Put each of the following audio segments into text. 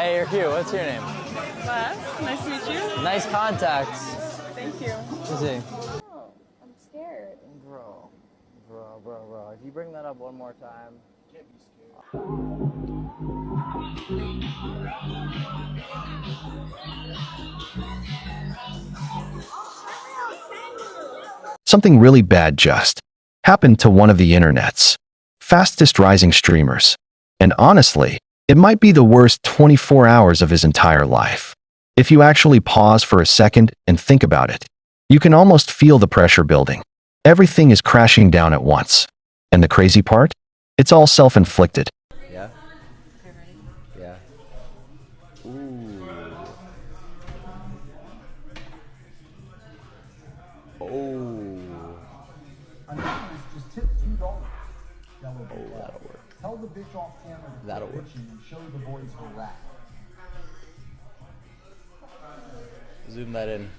Hey, you're cute. What's your name? Wes, nice to meet you. Nice contacts. Thank you. Let's see. Oh, I'm scared. Bro. If you bring that up one more time. Can't be scared. Something really bad just happened to one of the internet's fastest rising streamers. And honestly, it might be the worst 24 hours of his entire life. If you actually pause for a second and think about it, you can almost feel the pressure building. Everything is crashing down at once. And the crazy part? It's all self-inflicted. Yeah? Yeah. Ooh. Oh. Just tip $2. That'll work. Tell the bitch off camera to That'll quit work. bitching and show the boys her rat. Zoom that in.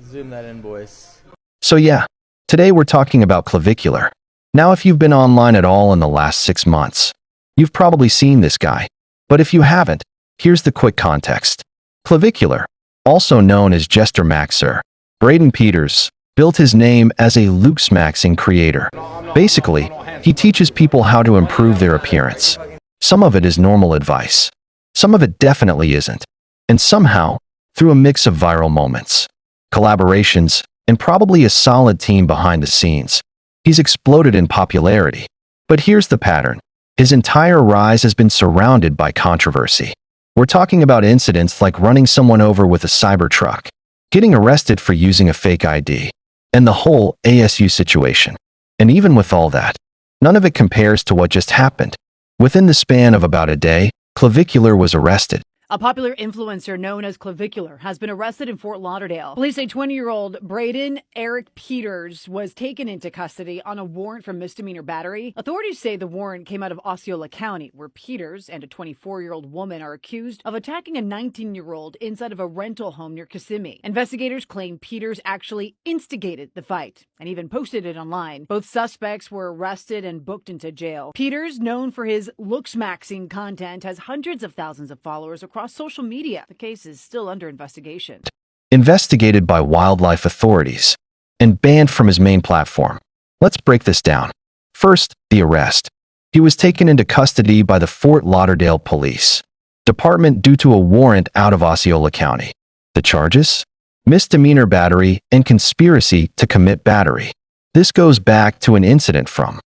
Zoom that in, boys. So yeah, today we're talking about Clavicular. Now if you've been online at all in the last 6 months, you've probably seen this guy. But if you haven't, here's the quick context. Clavicular, also known as Jailmaxxing, Braden Peters, built his name as a Looksmaxxing creator. Basically, he teaches people how to improve their appearance. Some of it is normal advice. Some of it definitely isn't. And somehow, through a mix of viral moments, collaborations, and probably a solid team behind the scenes, he's exploded in popularity. But here's the pattern. His entire rise has been surrounded by controversy. We're talking about incidents like running someone over with a Cybertruck, getting arrested for using a fake ID, and the whole ASU situation. And even with all that, none of it compares to what just happened. Within the span of about a day, Clavicular was arrested. A popular influencer known as Clavicular has been arrested in Fort Lauderdale. Police say 20-year-old Braden Peters was taken into custody on a warrant for misdemeanor battery. Authorities say the warrant came out of Osceola County, where Peters and a 24-year-old woman are accused of attacking a 19-year-old inside of a rental home near Kissimmee. Investigators claim Peters actually instigated the fight and even posted it online. Both suspects were arrested and booked into jail. Peters, known for his Looksmaxxing content, has hundreds of thousands of followers across social media. The case is still under investigation. Investigated by wildlife authorities and banned from his main platform. Let's break this down. First, the arrest. He was taken into custody by the Fort Lauderdale Police Department due to a warrant out of Osceola County. The charges? Misdemeanor battery and conspiracy to commit battery. This goes back to an incident from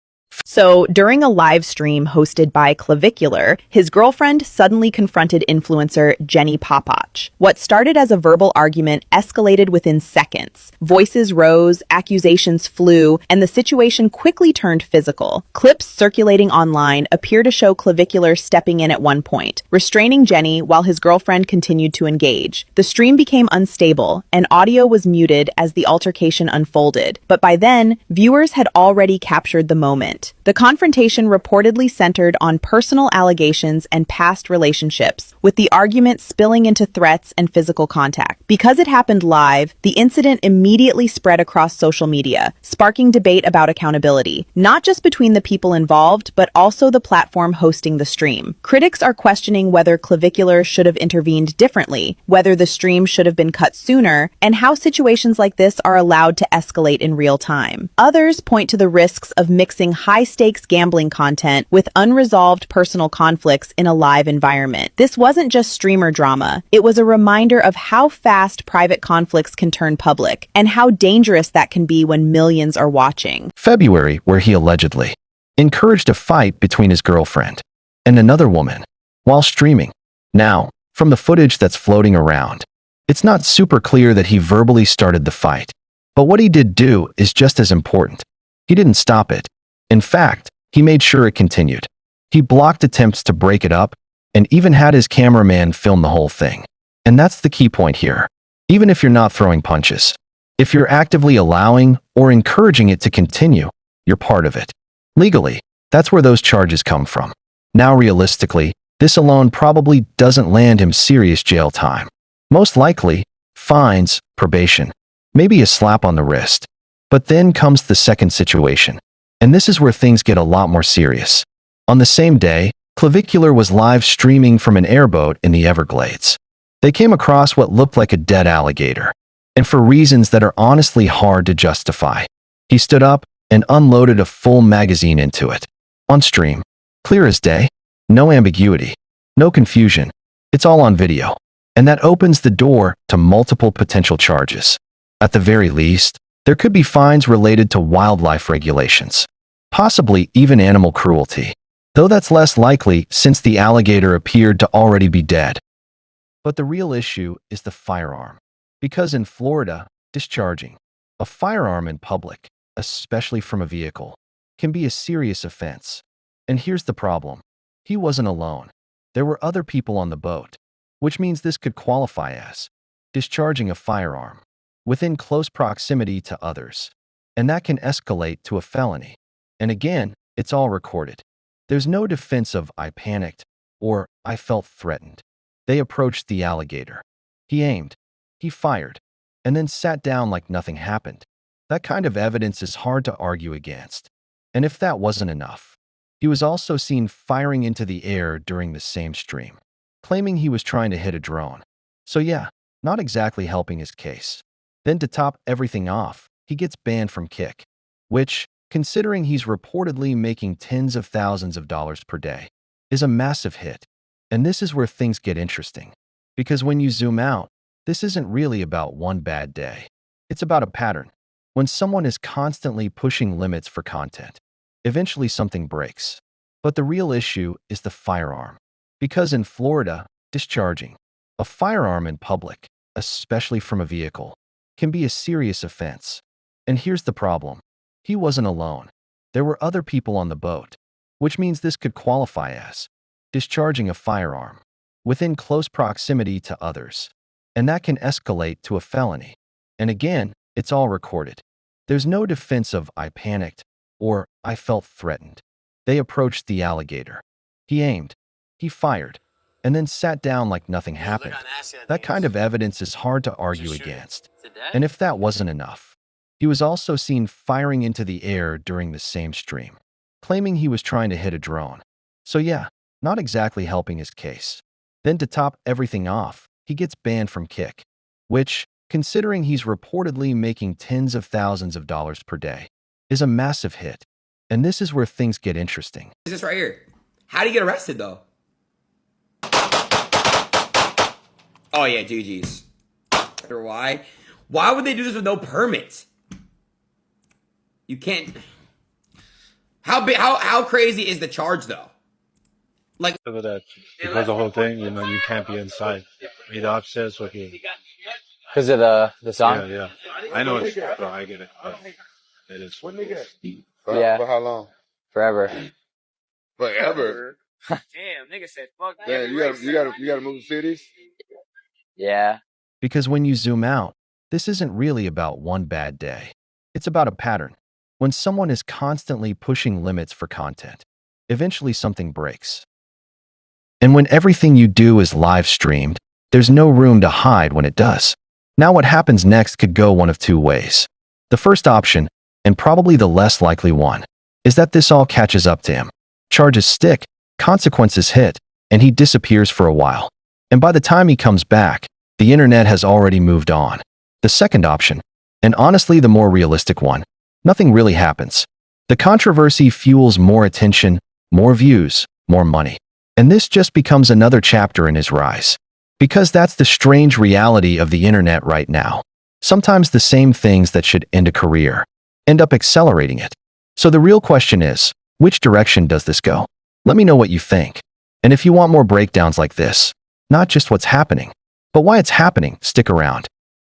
So, during a live stream hosted by Clavicular, his girlfriend suddenly confronted influencer Jenny Popach. What started as a verbal argument escalated within seconds. Voices rose, accusations flew, and the situation quickly turned physical. Clips circulating online appear to show Clavicular stepping in at one point, restraining Jenny while his girlfriend continued to engage. The stream became unstable, and audio was muted as the altercation unfolded. But by then, viewers had already captured the moment. The confrontation reportedly centered on personal allegations and past relationships, with the argument spilling into threats and physical contact. Because it happened live, the incident immediately spread across social media, sparking debate about accountability, not just between the people involved, but also the platform hosting the stream. Critics are questioning whether Clavicular should have intervened differently, whether the stream should have been cut sooner, and how situations like this are allowed to escalate in real time. Others point to the risks of mixing high-stakes gambling content with unresolved personal conflicts in a live environment. This wasn't just streamer drama. It was a reminder of how fast private conflicts can turn public and how dangerous that can be when millions are watching. February, where he allegedly encouraged a fight between his girlfriend and another woman while streaming. Now, from the footage that's floating around, it's not super clear that he verbally started the fight. But what he did do is just as important. He didn't stop it. In fact, he made sure it continued. He blocked attempts to break it up and even had his cameraman film the whole thing. And that's the key point here. Even if you're not throwing punches, if you're actively allowing or encouraging it to continue, you're part of it. Legally, that's where those charges come from. Now realistically, this alone probably doesn't land him serious jail time. Most likely, fines, probation, maybe a slap on the wrist. But then comes the second situation. And this is where things get a lot more serious. On the same day, Clavicular was live streaming from an airboat in the Everglades. They came across what looked like a dead alligator, and for reasons that are honestly hard to justify. He stood up and unloaded a full magazine into it. On stream. Clear as day. No ambiguity. No confusion. It's all on video. And that opens the door to multiple potential charges. At the very least, there could be fines related to wildlife regulations. Possibly even animal cruelty. Though that's less likely since the alligator appeared to already be dead. But the real issue is the firearm. Because in Florida, discharging a firearm in public, especially from a vehicle, can be a serious offense. And here's the problem. He wasn't alone. There were other people on the boat, which means this could qualify as discharging a firearm within close proximity to others. And that can escalate to a felony. And again, it's all recorded. There's no defense of "I panicked" or "I felt threatened." They approached the alligator. He aimed. He fired. And then sat down like nothing happened. That kind of evidence is hard to argue against. And if that wasn't enough, he was also seen firing into the air during the same stream, claiming he was trying to hit a drone. So yeah, not exactly helping his case. Then to top everything off, he gets banned from Kick, which, considering he's reportedly making tens of thousands of dollars per day, is a massive hit. And this is where things get interesting. Because when you zoom out, this isn't really about one bad day. It's about a pattern. When someone is constantly pushing limits for content, eventually something breaks. But the real issue is the firearm. Because in Florida, discharging a firearm in public, especially from a vehicle, can be a serious offense. And here's the problem. He wasn't alone. There were other people on the boat, which means this could qualify as discharging a firearm within close proximity to others. And that can escalate to a felony. And again, it's all recorded. There's no defense of "I panicked" or "I felt threatened." They approached the alligator. He aimed. He fired. And then sat down like nothing happened. That kind of evidence is hard to argue against. And if that wasn't enough, he was also seen firing into the air during the same stream, claiming he was trying to hit a drone. So yeah, not exactly helping his case. Then to top everything off, he gets banned from Kick, which, considering he's reportedly making tens of thousands of dollars per day, is a massive hit. And this is where things get interesting. Is this right here? How do you get arrested though? Oh yeah, GG's. Why? Why would they do this with no permit? You can't. How crazy is the charge though? Like Because of that, because the whole thing, you can't be inside. Either upstairs or here. Because of the song? Yeah. I know it's, bro, I get it. It is. Yeah. For how long? Forever. Forever. Damn, nigga said fuck. Damn, you gotta move to cities. Yeah. Because when you zoom out, this isn't really about one bad day. It's about a pattern. When someone is constantly pushing limits for content, eventually something breaks. And when everything you do is live streamed, there's no room to hide when it does. Now what happens next could go one of two ways. The first option, and probably the less likely one, is that this all catches up to him. Charges stick, consequences hit, and he disappears for a while. And by the time he comes back, the internet has already moved on. The second option, and honestly the more realistic one, nothing really happens. The controversy fuels more attention, more views, more money. And this just becomes another chapter in his rise. Because that's the strange reality of the internet right now. Sometimes the same things that should end a career end up accelerating it. So the real question is, which direction does this go? Let me know what you think. And if you want more breakdowns like this, not just what's happening, but why it's happening, stick around.